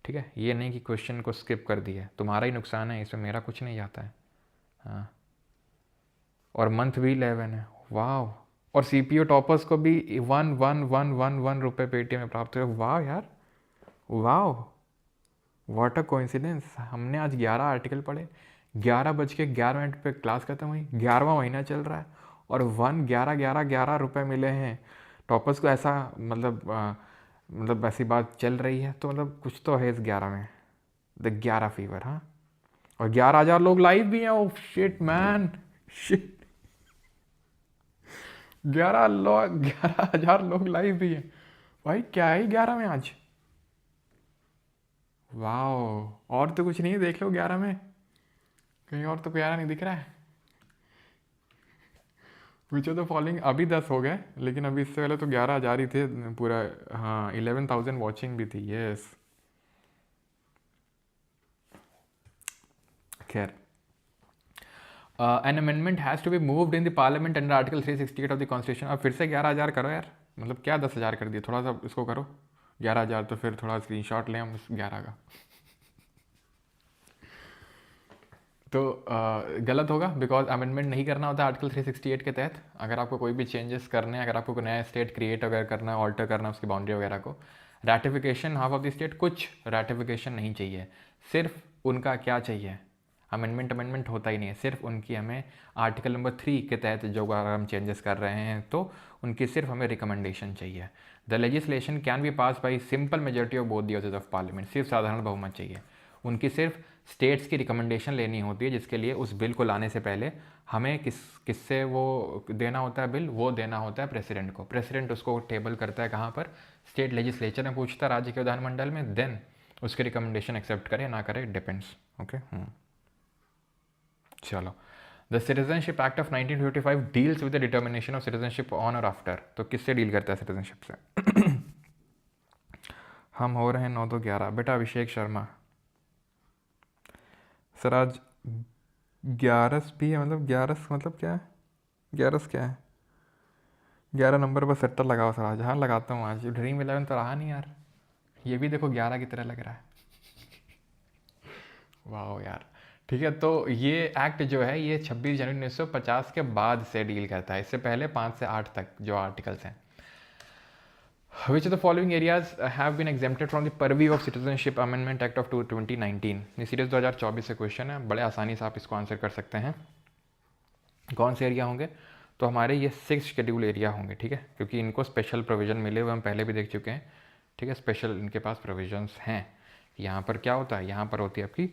ठीक है, ये नहीं कि क्वेश्चन को स्किप कर दिया, तुम्हारा ही नुकसान है, इसमें मेरा कुछ नहीं जाता है। हाँ, और मंथ भी 11 है, वाह। और सीपीयू टॉपर्स को भी 111111 रुपये पेटीएम में प्राप्त हुए, वाह यार, वाह, व्हाट अ कोइंसिडेंस। हमने आज 11 आर्टिकल पढ़े, 11:11 पे क्लास खत्म हुई, 11वां महीना चल रहा है और 11 रुपये मिले हैं टॉपर्स को। ऐसा मतलब ऐसी बात चल रही है तो मतलब कुछ तो है इस 11 में, द 11 फीवर। हाँ, और 11,000 लोग लाइव भी हैं। ओ शिट मैन, शिट, 11,000 लोग लाइव भी हैं भाई। क्या है 11 में आज, वाह। और तो कुछ नहीं है, देख लो 11 में कहीं और तो प्यारा नहीं दिख रहा है। विच ऑफ द फॉलोइंग, अभी 10 हो गए लेकिन अभी इससे पहले तो 11,000 ही थे पूरा। हाँ, 11,000 वॉचिंग भी थी, यस। खैर, an amendment has to be moved in the parliament under article 368 of the constitution. अब फिर से 11,000 करो यार, मतलब क्या 10,000 कर दिए, थोड़ा सा इसको करो 11,000, तो फिर थोड़ा स्क्रीनशॉट लें हम उस 11 का। तो गलत होगा बिकॉज अमेंडमेंट नहीं करना होता आर्टिकल 368 के तहत। अगर आपको कोई भी चेंजेस करने हैं, अगर आपको कोई नया स्टेट क्रिएट वगैरह करना है, ऑल्टर करना है उसकी बाउंड्री वगैरह को, ratification half of the state, कुछ रैटिफिकेशन नहीं चाहिए, सिर्फ उनका क्या चाहिए, अमेंडमेंट होता ही नहीं है, सिर्फ उनकी हमें आर्टिकल नंबर 3 के तहत जो अगर हम चेंजेस कर रहे हैं तो उनकी सिर्फ हमें रिकमेंडेशन चाहिए। The legislation can be pass by simple majority of both the houses of parliament, सिर्फ साधारण बहुमत चाहिए। उनकी सिर्फ स्टेट्स की रिकमेंडेशन लेनी होती है, जिसके लिए उस बिल को लाने से पहले हमें किससे वो देना होता है बिल, वो देना होता है प्रेसिडेंट को। प्रेसिडेंट उसको टेबल करता है कहाँ पर, स्टेट लेजिस्लेचर में पूछता है, राज्य के विधानमंडल में, देन उसकी रिकमेंडेशन एक्सेप्ट करे ना करे, डिपेंड्स। ओके, चलो। The citizenship act of 1955 deals with the determination of citizenship on और आफ्टर। तो किससे डील करता है सिटीजनशिप से? हम हो रहे हैं 9-11। बेटा अभिषेक शर्मा सर, आज 11 भी है, मतलब 11 मतलब क्या है, 11 क्या है, 11 नंबर पर सेक्टर लगाओ सर आज। हाँ लगाता हूँ आज, ड्रीम 11 तो रहा नहीं यार, ये भी देखो 11 की तरह लग रहा है। वाह यार, ठीक है। तो ये एक्ट जो है ये 26 जनवरी 1950 के बाद से डील करता है, इससे पहले 5 से 8 तक जो आर्टिकल्स हैं। Which of the following areas have been exempted from the purview of Citizenship Amendment Act of 2019? ये सीरीज 2024 से क्वेश्चन है, बड़े आसानी से आप इसको आंसर कर सकते हैं। कौन से एरिया होंगे? तो हमारे ये 6 शेड्यूल एरिया होंगे, ठीक है, क्योंकि इनको स्पेशल प्रोविज़न मिले हुए हम पहले भी देख चुके हैं, ठीक है। स्पेशल इनके पास प्रोविजंस हैं। यहाँ पर क्या होता है, यहाँ पर होती है आपकी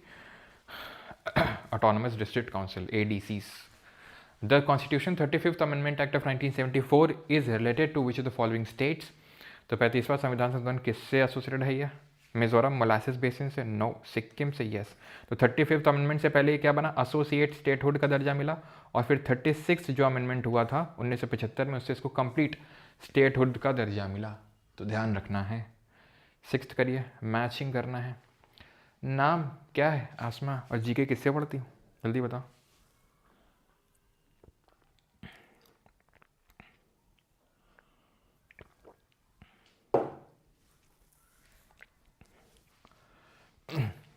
autonomous district council, ADCs। The constitution 35th amendment act of 1974 is related to which of the following states. तो 35वां संविधान संशोधन किससे एसोसिएटेड है ये? मिजोरम मोलासिस बेसिन से? नो। सिक्किम से? यस। तो 35th अमेंडमेंट से पहले ये क्या बना, एसोसिएट स्टेटहुड का दर्जा मिला, और फिर 36 जो अमेंडमेंट हुआ था 1975 में, उससे इसको कंप्लीट स्टेटहुड का दर्जा मिला। तो ध्यान रखना है। 6th करिए, मैचिंग करना है। नाम क्या है आसमा, और जीके किससे पढ़ती हूँ, जल्दी बताओ।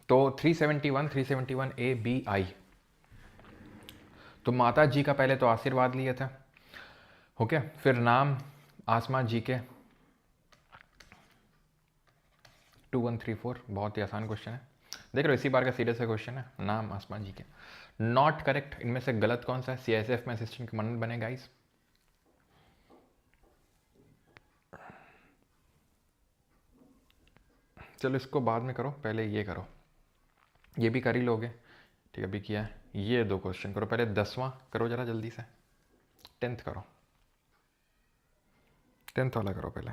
तो 371 ABI। तो माता जी का पहले तो आशीर्वाद लिए थे, ओके, फिर नाम आसमा जी के। 2134, बहुत ही आसान क्वेश्चन है, देख लो इसी बार का सीरियस है क्वेश्चन है। नाम आसमा जी के, नॉट करेक्ट। इनमें से गलत कौन सा है? CISF में असिस्टेंट कमांडेंट बने गाइस। चलो इसको बाद में करो, पहले ये करो, ये भी कर ही लोगे, ठीक है, अभी किया है। ये 2 क्वेश्चन करो पहले, 10वां करो जरा जल्दी से, 10th करो, 10th वाला करो पहले।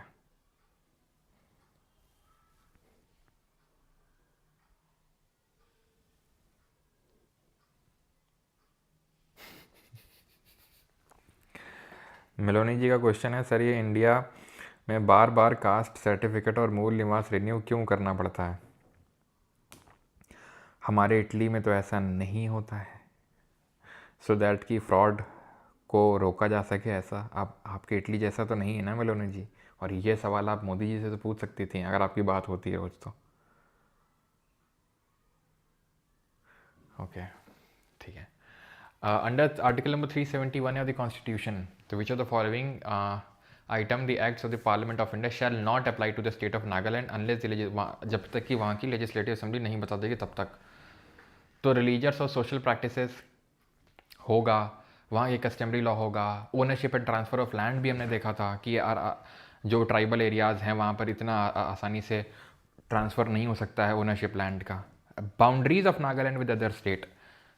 मिलोनी जी का क्वेश्चन है, सर ये इंडिया में बार बार कास्ट सर्टिफिकेट और मूल निवास रिन्यू क्यों करना पड़ता है? हमारे इटली में तो ऐसा नहीं होता है, सो दैट कि फ्रॉड को रोका जा सके। ऐसा आपके इटली जैसा तो नहीं है ना मिलोनी जी। और ये सवाल आप मोदी जी से तो पूछ सकती थी अगर आपकी बात होती है रोज़ तो। ओके, ठीक है। Under article number 371 of the constitution, तो which of the following item the acts of the parliament of India shall not apply to the state of Nagaland unless जब तक कि वहाँ की लेजिस्लेटिव असेंबली नहीं बता देगी तब तक। तो रिलीजियस और सोशल प्रैक्टिसेस होगा, वहाँ एक कस्टमरी लॉ होगा, ownership and transfer of land भी हमने देखा था कि जो ट्राइबल एरियाज़ हैं वहाँ पर इतना आसानी से ट्रांसफ़र नहीं हो सकता है ओनरशिप लैंड का। Boundaries of Nagaland with other state,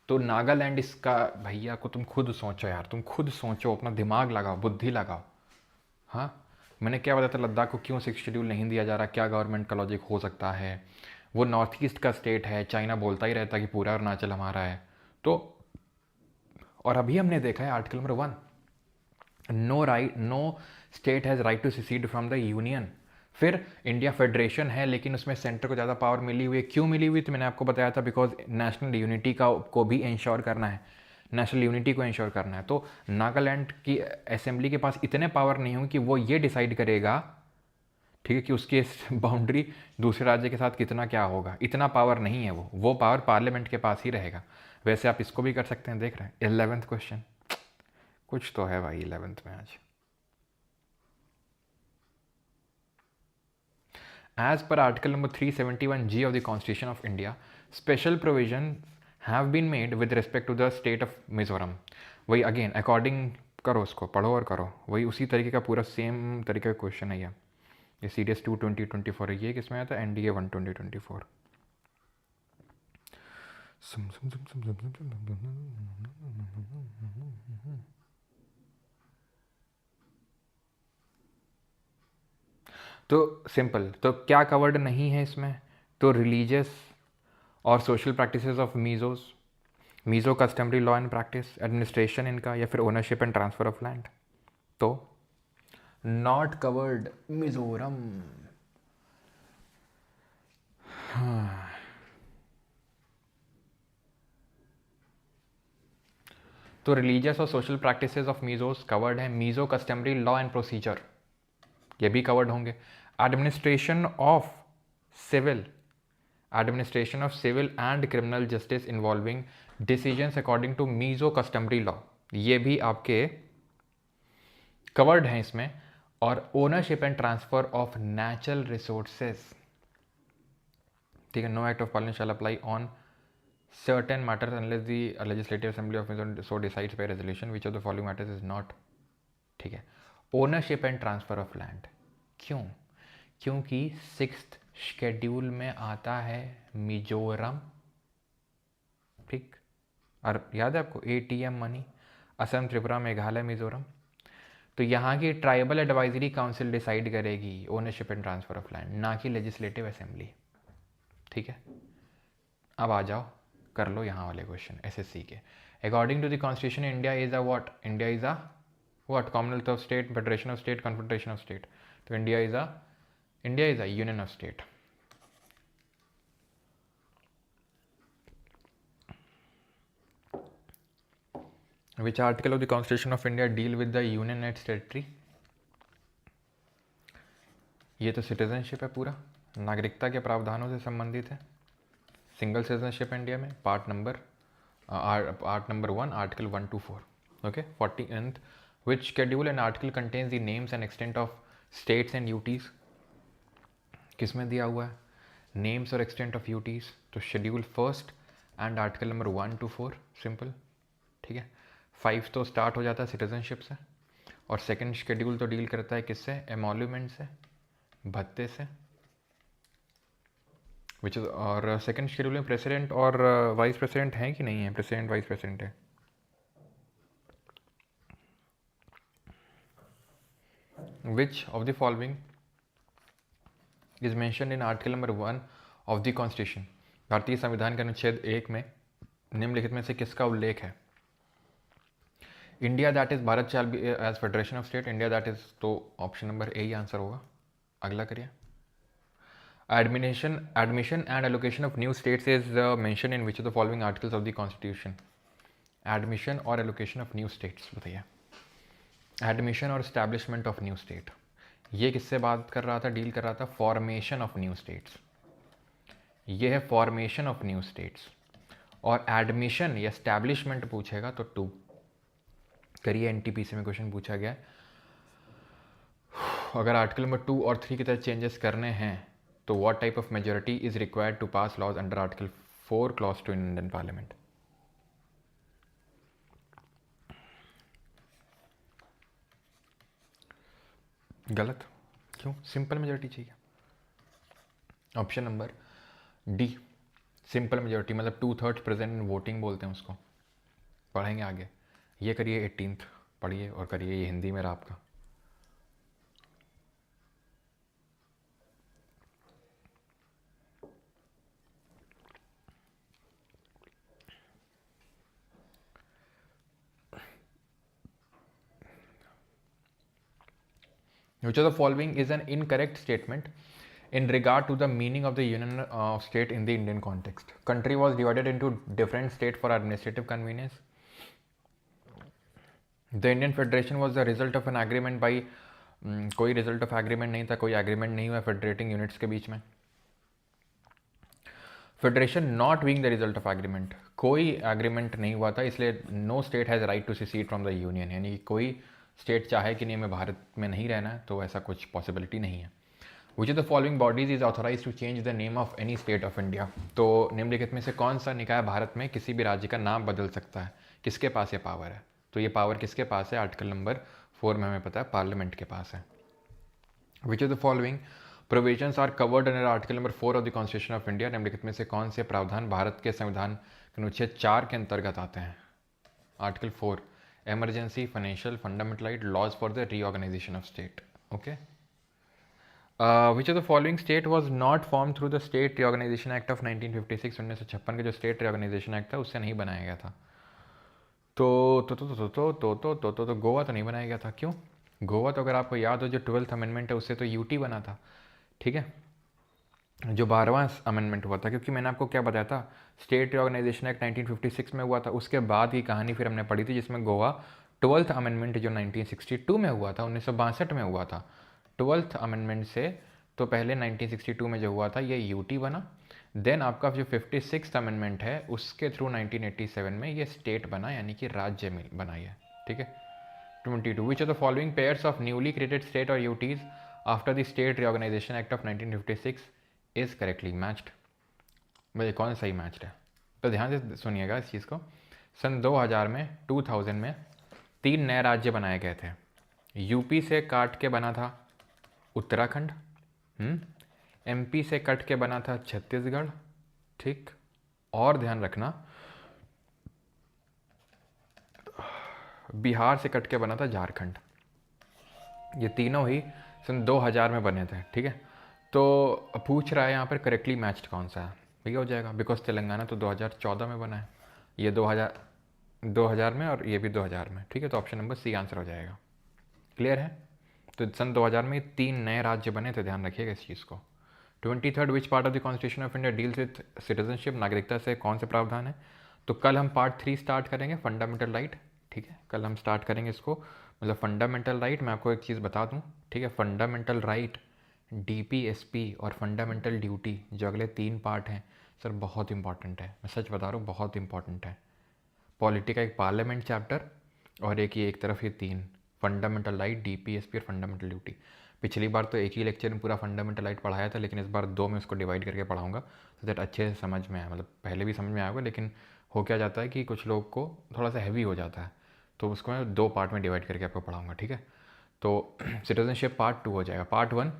तो नागालैंड इसका भैया को तुम खुद सोचो यार, तुम खुद सोचो, अपना दिमाग लगाओ, बुद्धि लगाओ। हाँ, मैंने क्या बताया था, लद्दाख को क्यों 6 शेड्यूल नहीं दिया जा रहा, क्या गवर्नमेंट का लॉजिक हो सकता है। वो नॉर्थ ईस्ट का स्टेट है, चाइना बोलता ही रहता है कि पूरा अरुणाचल हमारा है। तो और अभी हमने देखा है article number 1, no state has right to secede from the union. फिर इंडिया फेडरेशन है लेकिन उसमें सेंटर को ज़्यादा पावर मिली हुई है। क्यों मिली हुई, तो मैंने आपको बताया था बिकॉज नेशनल यूनिटी को भी इंश्योर करना है, नेशनल यूनिटी को इंश्योर करना है। तो नागालैंड की असेंबली के पास इतने पावर नहीं होंगे कि वो ये डिसाइड करेगा, ठीक है, कि उसकी बाउंड्री दूसरे राज्य के साथ कितना क्या होगा, इतना पावर नहीं है। वो पावर पार्लियामेंट के पास ही रहेगा। वैसे आप इसको भी कर सकते हैं, देख रहे हैं 11th क्वेश्चन, कुछ तो है भाई 11th में आज। As per Article number 371G of the Constitution of India, special provisions have been made with respect to the state of Mizoram. वही अगेन अकॉर्डिंग करो, उसको पढ़ो और करो, वही उसी तरीके का पूरा सेम तरीके का क्वेश्चन है ये सीडीएस 2 2024 है। ये किसमें आता है, एनडीए 1 2024। तो सिंपल, तो क्या कवर्ड नहीं है इसमें, तो रिलीजियस और social practices of Mizo customary law and practice, administration इनका, या फिर ownership and transfer of land. तो नॉट कवर्ड मिजोरम। तो रिलीजियस और social practices of Mizos covered है। Mizo customary law and procedure ये भी कवर्ड होंगे। Administration of civil and criminal justice involving decisions according to Mizo customary law, ये भी आपके कवर्ड हैं इसमें। और ownership and transfer of natural resources, ठीक है, no act of parliament shall apply on certain matters unless the legislative assembly of Mizoram so decides by resolution, which of the following matters is not, ठीक है। Ownership and transfer of land, क्योंकि 6th schedule में आता है मिजोरम, ठीक। और याद है आपको ATM मनी, असम, त्रिपुरा, मेघालय, मिजोरम। तो यहाँ की ट्राइबल एडवाइजरी काउंसिल डिसाइड करेगी ownership and transfer of land, ना कि लेजिस्लेटिव असेंबली, ठीक है। अब आ जाओ, कर लो यहाँ वाले क्वेश्चन SSC के। According to the constitution India is a what, India is a what, commonwealth of state, federation of state, confederation of state. तो India is a union of state. Which article of the constitution of India deal with the union and territory. ये तो citizenship है, पूरा नागरिकता के प्रावधानों से संबंधित है। सिंगल सिटीजनशिप इंडिया में part number 1 article 1 to 4, okay. 14th, which schedule and article contains the names and extent of states and UTs, किस में दिया हुआ है नेम्स और एक्सटेंट ऑफ यूटीज़, तो schedule 1st and article number 1 to 4, simple, ठीक है। 5 तो स्टार्ट हो जाता है सिटीजनशिप से, और सेकेंड शेड्यूल तो डील करता है किससे, एमोल्यूमेंट से, भत्ते से, विच इज, और सेकेंड शेड्यूल में प्रेसिडेंट और वाइस प्रेसिडेंट हैं कि नहीं है, प्रेसिडेंट वाइस प्रेसिडेंट है। Which of the following is mention in article number 1 of the constitution, भारतीय संविधान के अनुच्छेद 1 में निम्नलिखित में से किसका उल्लेख है। India that is Bharat shall be as federation of state, India that is, तो ऑप्शन नंबर ए ही आंसर होगा। अगला करिए। Admission and allocation of new states is mentioned in which of the following articles of the Constitution? Admission और allocation of new states बताइए। Admission और establishment of new state, ये किससे बात कर रहा था, डील कर रहा था, फॉर्मेशन ऑफ न्यू स्टेट्स। ये है फॉर्मेशन ऑफ न्यू स्टेट्स। और एडमिशन या एस्टैब्लिशमेंट पूछेगा तो 2। करिए एनटीपीसी में क्वेश्चन पूछा गया है, अगर आर्टिकल नंबर 2 और 3 की तरह चेंजेस करने हैं तो what type of majority is required to pass laws under article 4 clause 2 in Indian parliament. गलत, क्यों? सिंपल मेजोरिटी चाहिए। Option number D, simple majority मतलब 2/3 प्रेजेंट वोटिंग बोलते हैं उसको। पढ़ेंगे आगे। ये करिए 18th पढ़िए और करिए, ये हिंदी में रहा आपका। Which of the following is an incorrect statement in regard to the meaning of the union of state in the Indian context? Country was divided into different states for administrative convenience. The Indian Federation was the result of an agreement by कोई result of agreement नहीं था, कोई agreement नहीं हुआ federating units के बीच में। Federation not being the result of agreement, कोई एग्रीमेंट नहीं हुआ था, इसलिए no state has right to secede from the union, यानी कोई स्टेट चाहे कि नहीं हमें भारत में नहीं रहना है तो ऐसा कुछ पॉसिबिलिटी नहीं है। Which of the following bodies is authorise to change the name of any state of India? तो निम्नलिखित में से कौन सा निकाय भारत में किसी भी राज्य का नाम बदल सकता है? किसके पास ये पावर है? तो ये पावर किसके पास है? आर्टिकल नंबर 4 में हमें पता है पार्लियामेंट के पास है। Which of the following provisions are covered under article number 4 of the constitution of India? निम्नलिखित में से कौन से प्रावधान भारत के संविधान के अनुच्छेद 4 के अंतर्गत आते हैं? Article 4, emergency, financial, fundamental right, laws for the reorganization of state. Okay. Which of the following state was not formed through the State Reorganization Act of 1956? 1956 का जो स्टेट रिऑर्गेनाइजेशन एक्ट था उससे नहीं बनाया गया था। तो गोवा तो नहीं बनाया गया था। क्यों? गोवा तो अगर आपको याद हो जो 12th अमेंडमेंट है उससे तो यूटी बना था, ठीक है, जो 12वां अमेंडमेंट हुआ था, क्योंकि मैंने आपको क्या बताया था, स्टेट रिऑर्गेनाइजेशन एक्ट 1956 में हुआ था, उसके बाद की कहानी फिर हमने पढ़ी थी जिसमें गोवा 12th अमेंडमेंट जो 1962 में हुआ था, 1962 में हुआ था, 12th अमेंडमेंट से तो पहले 1962 में जो हुआ था ये यूटी बना, देन आपका जो 56th अमेंडमेंट है उसके थ्रू 1987 में ये स्टेट बना, यानी कि राज्य में बनाई है, ठीक है। 22 which of the following pairs of newly created state और UTs after the state reorganisation act of 1956 is correctly matched? भाई कौन सही मैच्ड है? तो ध्यान से सुनिएगा इस चीज़ को। सन 2000 में 2000 में 3 नए राज्य बनाए गए थे। यूपी से काट के बना था उत्तराखंड, एमपी से कट के बना था छत्तीसगढ़, ठीक, और ध्यान रखना बिहार से कट के बना था झारखंड। ये तीनों ही सन 2000 में बने थे, ठीक है। तो पूछ रहा है यहाँ पर करेक्टली मैच्ड कौन सा है? भैया हो जाएगा, बिकॉज तेलंगाना तो 2014 में बना है, ये 2000 में और ये भी 2000 में, ठीक है। तो ऑप्शन नंबर सी आंसर हो जाएगा। क्लियर है? तो सन 2000 में 3 नए राज्य बने थे, ध्यान रखिएगा इस चीज़ को। 23 which part of the constitution of India deals with citizenship? नागरिकता से कौन से प्रावधान है? तो कल हम पार्ट 3 स्टार्ट करेंगे, फंडामेंटल राइट, ठीक है, कल हम स्टार्ट करेंगे इसको, मतलब फंडामेंटल राइट। मैं आपको एक चीज़ बता दूँ, ठीक है, फंडामेंटल राइट, डीपीएसपी और फंडामेंटल ड्यूटी जो अगले 3 पार्ट हैं सर बहुत इंपॉर्टेंट है, मैं सच बता रहा हूँ बहुत इंपॉर्टेंट है। पॉलिटी का एक पार्लियामेंट चैप्टर और एक ये एक तरफ ये 3 फंडामेंटल राइट, डीपीएसपी और फंडामेंटल ड्यूटी। पिछली बार तो एक ही लेक्चर में पूरा फंडामेंटल राइट पढ़ाया था, लेकिन इस बार 2 में उसको डिवाइड करके पढ़ाऊंगा सो दैट अच्छे से समझ में आए। मतलब पहले भी समझ में आया होगा, लेकिन हो क्या जाता है कि कुछ लोग को थोड़ा सा हैवी हो जाता है, तो उसको मैं 2 पार्ट में डिवाइड करके आपको पढ़ाऊँगा, ठीक है। तो सिटीजनशिप पार्ट 2 हो जाएगा। पार्ट 1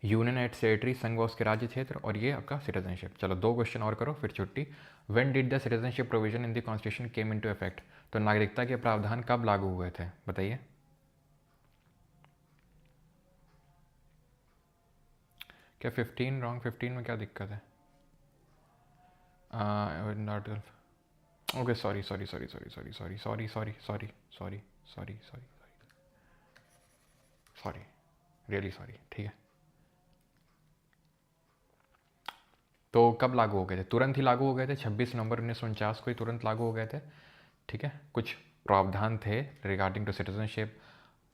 यूनियन एट टेरिटरी, संघ व उसके राज्य क्षेत्र, और ये आपका सिटीजनशिप। चलो 2 क्वेश्चन और करो फिर छुट्टी। When did the citizenship provision in the constitution came into effect? तो नागरिकता के प्रावधान कब लागू हुए थे बताइए? क्या 15 रॉन्ग? 15 में क्या दिक्कत है? ओके सॉरी रियली सॉरी, ठीक है। तो कब लागू हो गए थे? तुरंत ही लागू हो गए थे, 26 नवंबर 1949 को ही तुरंत लागू हो गए थे, ठीक है। कुछ प्रावधान थे regarding to citizenship,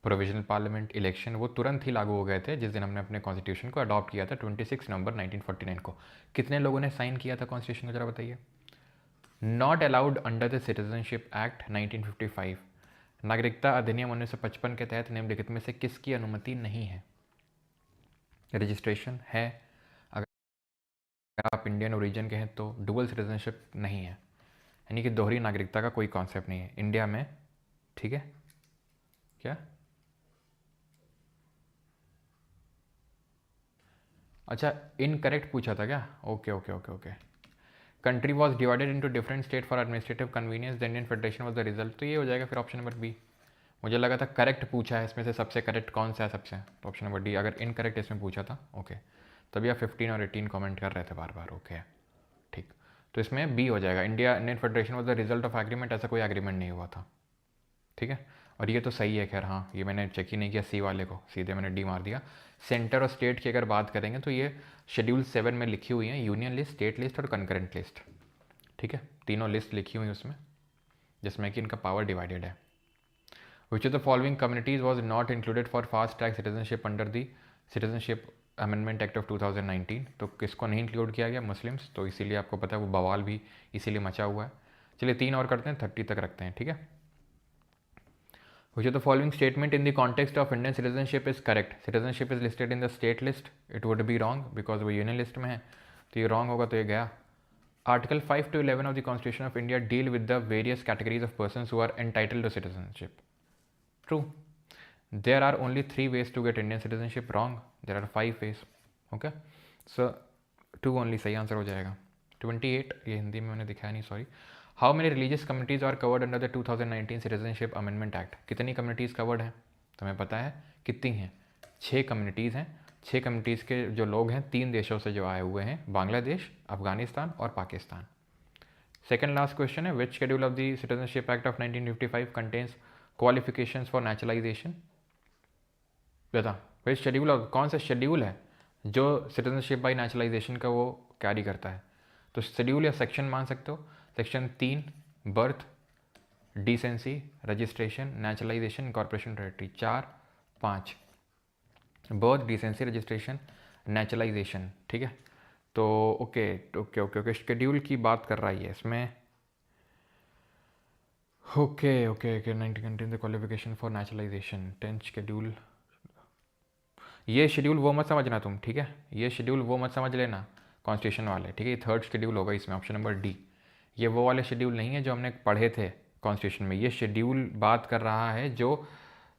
provisional parliament, election, वो तुरंत ही लागू हो गए थे जिस दिन हमने अपने कॉन्स्टिट्यूशन को अडॉप्ट किया था 26 नवंबर 1949 को। कितने लोगों ने साइन किया था कॉन्स्टिट्यूशन को, जरा बताइए? Not allowed under the citizenship act 1955, नागरिकता अधिनियम 1955 के तहत निम्नलिखित में से किसकी अनुमति नहीं है? रजिस्ट्रेशन है, अगर आप इंडियन ओरिजिन के हैं तो। डुअल सिटीजनशिप नहीं है, यानी कि दोहरी नागरिकता का कोई कॉन्सेप्ट नहीं है इंडिया में, ठीक है। क्या? अच्छा, इनकरेक्ट पूछा था क्या? Okay okay okay okay. Country was divided into different state for administrative convenience, the Indian federation was the result. तो ये हो जाएगा फिर ऑप्शन नंबर बी। मुझे लगा था करेक्ट पूछा है इसमें से, सबसे करेक्ट कौन सा है सबसे, तो ऑप्शन नंबर डी। अगर इनकरेक्ट इसमें पूछा था, ओके, तभी आप 15 और 18 कमेंट कर रहे थे बार बार, ओके ठीक। तो इसमें बी हो जाएगा, Indian federation was the result of agreement, ऐसा कोई एग्रीमेंट नहीं हुआ था, ठीक है। और ये तो सही है, खैर हाँ, ये मैंने चेक ही नहीं किया सी वाले को, सीधे मैंने डी मार दिया। सेंटर और स्टेट की अगर बात करेंगे तो ये शेड्यूल 7 में लिखी हुई है, यूनियन लिस्ट, स्टेट लिस्ट और कंकरेंट लिस्ट, ठीक है, तीनों लिस्ट लिखी हुई उसमें, जिसमें कि इनका पावर डिवाइडेड है। Which of the following communities was not included for fast track citizenship under the citizenship amendment act of 2019? तो किसको नहीं इंक्लूड किया गया? मुस्लिम्स, तो इसीलिए आपको पता है वो बवाल भी इसीलिए मचा हुआ है। चलिए 3 और करते हैं, 30 तक रखते हैं, ठीक है। Which of the following statement in the context of Indian citizenship is correct? Citizenship is listed in the state list. It would be wrong because वो यूनियन लिस्ट में है, तो ये wrong होगा, तो ये गया। Article 5 to 11 of the Constitution of India deal with the various categories of persons who are entitled to citizenship. True. There are only 3 ways to get Indian citizenship. Wrong. There are 5 ways. Okay. So 2 only सही answer हो जाएगा। 28, ये हिंदी में मैंने दिखाया नहीं, sorry. How many religious communities are covered under the 2019 citizenship amendment act? कितनी communities covered हैं? तो हमें पता है कितनी हैं, 6 कम्युनिटीज़ हैं। 6 कम्युनिटीज़ के जो लोग हैं 3 देशों से जो आए हुए हैं, बांग्लादेश, अफगानिस्तान और पाकिस्तान। सेकेंड लास्ट क्वेश्चन है, which schedule of the citizenship act of 1955 contains qualifications for naturalisation? बता, विच शेड्यूल ऑफ, कौन सा शेड्यूल है जो सिटीजनशिप बाई नेचुरलाइजेशन का वो कैरी करता है? तो शेड्यूल या सेक्शन मान सकते हो। Section 3 birth, decency, registration, naturalisation, corporation territory. 4, 5 birth, decency, registration, naturalisation, ठीक है। तो okay okay okay okay, schedule की बात कर रहा है इसमें। Okay okay okay, 90 contain the qualification for naturalisation, 10th schedule. ये शेड्यूल वो मत समझना तुम, ठीक है, ये शेड्यूल वो मत समझ लेना कॉन्स्टिट्यूशन वाले, ठीक है। ये 3rd शेड्यूल होगा इसमें, ऑप्शन नंबर डी। ये वो वाले शेड्यूल नहीं है जो हमने पढ़े थे कॉन्स्टिट्यूशन में। ये शेड्यूल बात कर रहा है जो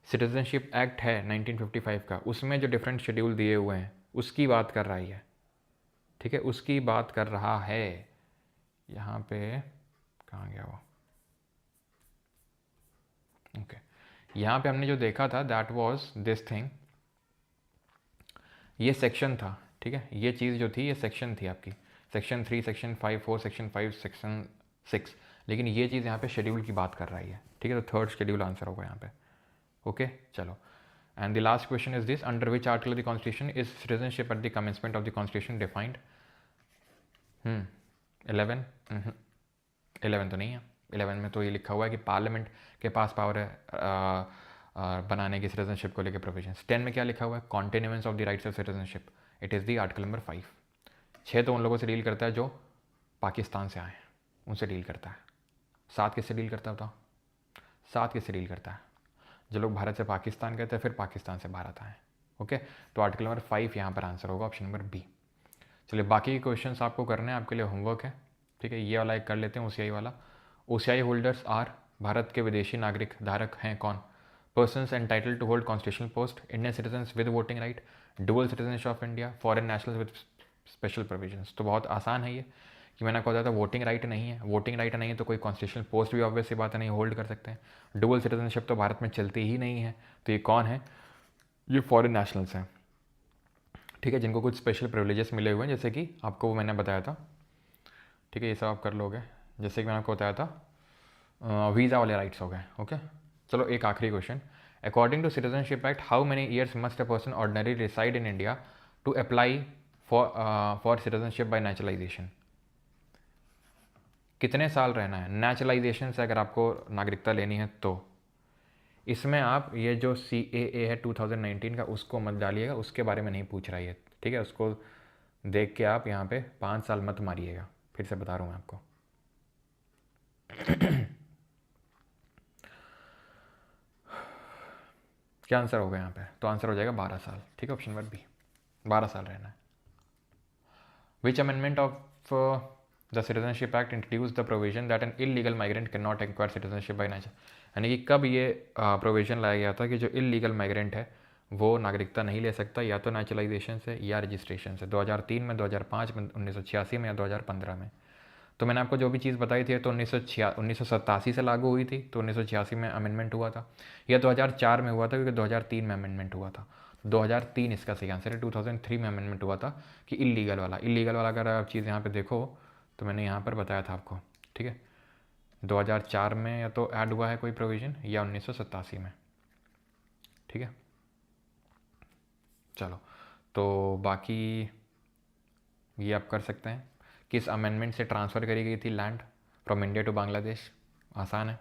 सिटीजनशिप एक्ट है 1955 का, उसमें जो डिफरेंट शेड्यूल दिए हुए हैं उसकी बात कर रही है, ठीक है, उसकी बात कर रहा है। यहाँ पे कहाँ गया वो? ओके, यहाँ पे हमने जो देखा था दैट वाज दिस थिंग, ये सेक्शन था, ठीक है, ये चीज़ जो थी ये सेक्शन थी आपकी, सेक्शन 3, सेक्शन 5, 4, सेक्शन 5, सेक्शन 6, लेकिन ये चीज़ यहाँ पे शेड्यूल की बात कर रही है, ठीक है। तो 3rd शेड्यूल आंसर होगा यहाँ पे, ओके चलो। And the last question is this, under which article of the constitution is citizenship at the commencement of the constitution defined? 11? 11 तो नहीं है। 11 में तो ये लिखा हुआ है कि पार्लियामेंट के पास पावर है बनाने की सिटीजनशिप को लेकर प्रोविजंस। 10 में क्या लिखा हुआ है? Continuance of the rights of citizenship, it is the article number 5। 6 तो उन लोगों से डील करता है जो पाकिस्तान से आए हैं, उनसे डील करता है। 7 किससे डील करता है बताओ? 7 किससे डील करता है? जो लोग भारत से पाकिस्तान गए थे फिर पाकिस्तान से भारत आए, ओके। तो आर्टिकल नंबर 5 यहाँ पर आंसर होगा, ऑप्शन नंबर बी। चलिए बाकी के क्वेश्चन आपको करने हैं, आपके लिए होमवर्क है, ठीक है। ये वाला एक कर लेते हैं, ओसीआई वाला। ओसीआई होल्डर्स आर, भारत के विदेशी नागरिक धारक हैं कौन? Persons entitled to hold constitutional post, Indian citizens with voting right, dual citizenship of India, foreign nationals with special provisions. तो बहुत आसान है ये, कि मैंने आपको बताया था वोटिंग राइट नहीं है, वोटिंग राइट नहीं है तो कोई कॉन्स्टिट्यूशनल पोस्ट भी ऑब्वियस सी बात है नहीं होल्ड कर सकते हैं। डुअल सिटीजनशिप तो भारत में चलती ही नहीं है, तो ये कौन है? ये फॉरेन नेशनल्स हैं, ठीक है, जिनको कुछ स्पेशल प्रिविलेजेस मिले हुए हैं, जैसे कि आपको वो मैंने बताया था, ठीक है, ये सब आप कर लोगे। जैसे कि मैंने आपको बताया था वीज़ा वाले राइट्स हो गए, ओके। चलो एक आखिरी question, according to citizenship act how many years must a person ordinary reside in India to apply for citizenship by naturalisation? कितने साल रहना है नेचुरलाइजेशन से अगर आपको नागरिकता लेनी है? तो इसमें आप ये जो CAA है 2019 का उसको मत डालिएगा, उसके बारे में नहीं पूछ रहा है, ठीक है। उसको देख के आप यहाँ पे 5 साल मत मारिएगा, फिर से बता रहा हूँ मैं आपको। क्या आंसर होगा यहाँ पे? तो आंसर हो जाएगा 12 साल। ठीक है, ऑप्शन नंबर बी, 12 साल रहना है। विच amendment of the citizenship act introduce the provision that an illegal migrant can not acquire citizenship by nature. यानी कि कब ये प्रोविजन लाया गया था कि जो इलीगल माइग्रेंट है वो नागरिकता नहीं ले सकता या तो नेचुरलाइजेशन से या रजिस्ट्रेशन से? 2003 में, 2005 में, 1986 में या 2015 में? तो मैंने आपको जो भी चीज़ बताई थी तो 1987 से लागू हुई थी, तो 1986 में अमेंडमेंट हुआ था, या 2004 में हुआ था क्योंकि 2003 में अमेंडमेंट हुआ था। 2003 इसका सही आंसर है। 2003 में अमेंडमेंट हुआ था कि इलीगल वाला अगर आप चीज़ यहाँ पे देखो तो मैंने यहाँ पर बताया था आपको। ठीक है, 2004 में या तो ऐड हुआ है कोई प्रोविज़न या 1987 में। ठीक है, चलो तो बाकी ये आप कर सकते हैं। किस अमेंडमेंट से ट्रांसफ़र करी गई थी land from India to Bangladesh? आसान है,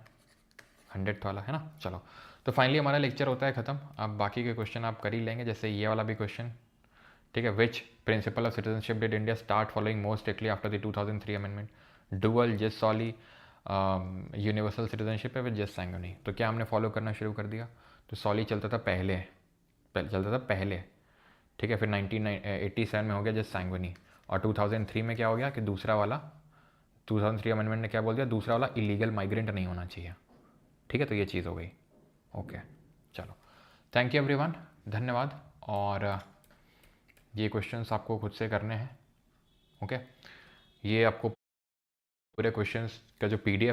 100th वाला है ना। चलो तो फाइनली हमारा लेक्चर होता है ख़त्म। अब बाकी के क्वेश्चन आप कर ही लेंगे, जैसे ये वाला भी क्वेश्चन। ठीक है, which principle of citizenship did India start following most strictly after the 2003 amendment? Dual, जस सॉली, यूनिवर्सल सिटीजनशिप है विद जस सैंगनी। तो क्या हमने फॉलो करना शुरू कर दिया? तो सॉली चलता था पहले। ठीक है, फिर 1987 में हो गया जस्ट सैंगनी, और 2003 में क्या हो गया कि दूसरा वाला 2003 अमेंडमेंट ने क्या बोल दिया, दूसरा वाला इलीगल माइग्रेंट नहीं होना चाहिए। ठीक है, तो ये चीज़ हो गई। ओके, चलो थैंक यू एवरीवन, धन्यवाद। और ये क्वेश्चंस आपको खुद से करने हैं। ओके, ये आपको पूरे क्वेश्चंस का जो PDF